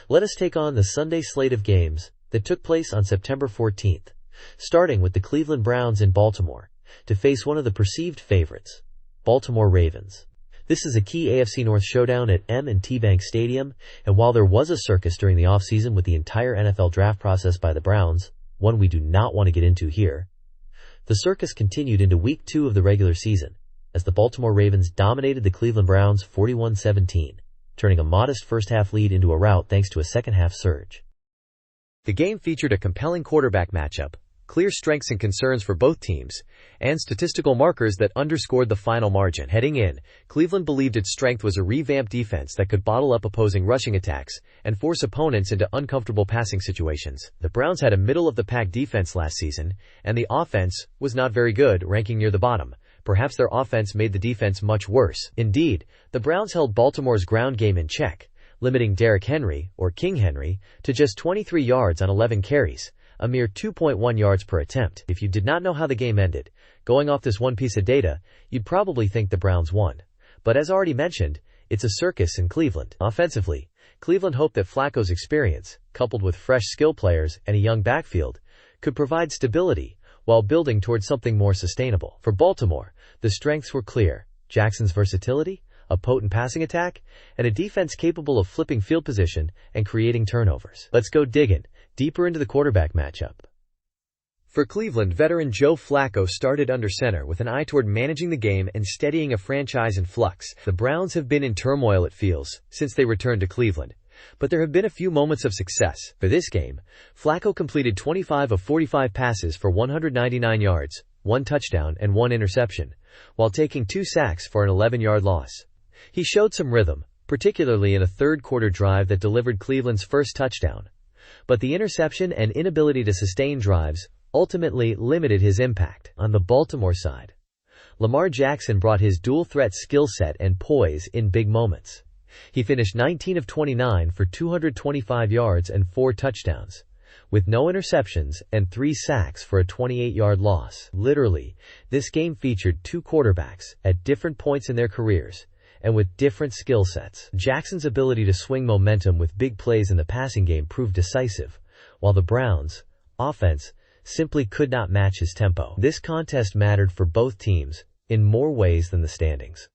Let us take on the Sunday slate of games that took place on September 14th, starting with the Cleveland Browns in Baltimore, to face one of the perceived favorites, Baltimore Ravens. This is a key AFC North showdown at M&T Bank Stadium, and while there was a circus during the offseason with the entire NFL draft process by the Browns, one we do not want to get into here, the circus continued into Week 2 of the regular season, as the Baltimore Ravens dominated the Cleveland Browns 41-17, turning a modest first-half lead into a rout thanks to a second-half surge. The game featured a compelling quarterback matchup, clear strengths and concerns for both teams, and statistical markers that underscored the final margin. Heading in, Cleveland believed its strength was a revamped defense that could bottle up opposing rushing attacks and force opponents into uncomfortable passing situations. The Browns had a middle-of-the-pack defense last season, and the offense was not very good, ranking near the bottom. Perhaps their offense made the defense much worse. Indeed, the Browns held Baltimore's ground game in check, limiting Derrick Henry, or King Henry, to just 23 yards on 11 carries, a mere 2.1 yards per attempt. If you did not know how the game ended, going off this one piece of data, you'd probably think the Browns won. But as already mentioned, it's a circus in Cleveland. Offensively, Cleveland hoped that Flacco's experience, coupled with fresh skill players and a young backfield, could provide stability while building towards something more sustainable. For Baltimore, the strengths were clear: Jackson's versatility, a potent passing attack, and a defense capable of flipping field position and creating turnovers. Let's go digging deeper into the quarterback matchup. For Cleveland, veteran Joe Flacco started under center with an eye toward managing the game and steadying a franchise in flux. The Browns have been in turmoil, it feels, since they returned to Cleveland, but there have been a few moments of success. For this game, Flacco completed 25 of 45 passes for 199 yards, 1 touchdown and 1 interception, while taking 2 sacks for an 11-yard loss. He showed some rhythm, particularly in a third-quarter drive that delivered Cleveland's first touchdown. But the interception and inability to sustain drives ultimately limited his impact. On the Baltimore side, Lamar Jackson brought his dual-threat skill set and poise in big moments. He finished 19 of 29 for 225 yards and 4 touchdowns, with no interceptions and 3 sacks for a 28-yard loss. Literally, this game featured 2 quarterbacks at different points in their careers and with different skill sets. Jackson's ability to swing momentum with big plays in the passing game proved decisive, while the Browns' offense simply could not match his tempo. This contest mattered for both teams in more ways than the standings.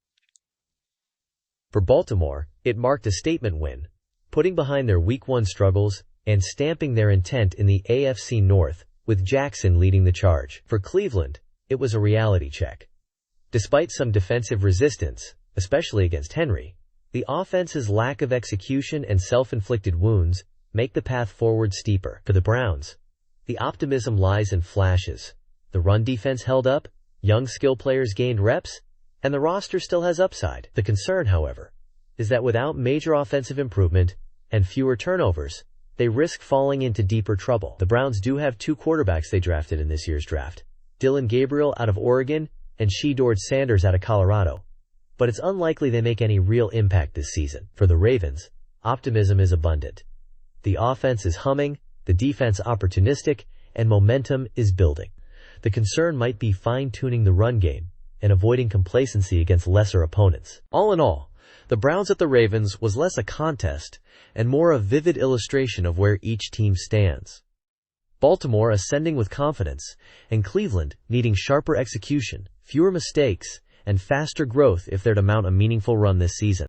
For Baltimore, it marked a statement win, putting behind their Week 1 struggles and stamping their intent in the AFC North, with Jackson leading the charge. For Cleveland, it was a reality check. Despite some defensive resistance, especially against Henry, the offense's lack of execution and self-inflicted wounds make the path forward steeper. For the Browns, the optimism lies in flashes. The run defense held up, young skill players gained reps, and the roster still has upside. The concern, however, is that without major offensive improvement and fewer turnovers, they risk falling into deeper trouble. The Browns do have 2 quarterbacks they drafted in this year's draft, Dillon Gabriel out of Oregon and Shedeur Sanders out of Colorado, but it's unlikely they make any real impact this season. For the Ravens, optimism is abundant. The offense is humming, the defense opportunistic, and momentum is building. The concern might be fine-tuning the run game and avoiding complacency against lesser opponents. All in all, the Browns at the Ravens was less a contest and more a vivid illustration of where each team stands. Baltimore ascending with confidence, and Cleveland needing sharper execution, fewer mistakes, and faster growth if they're to mount a meaningful run this season.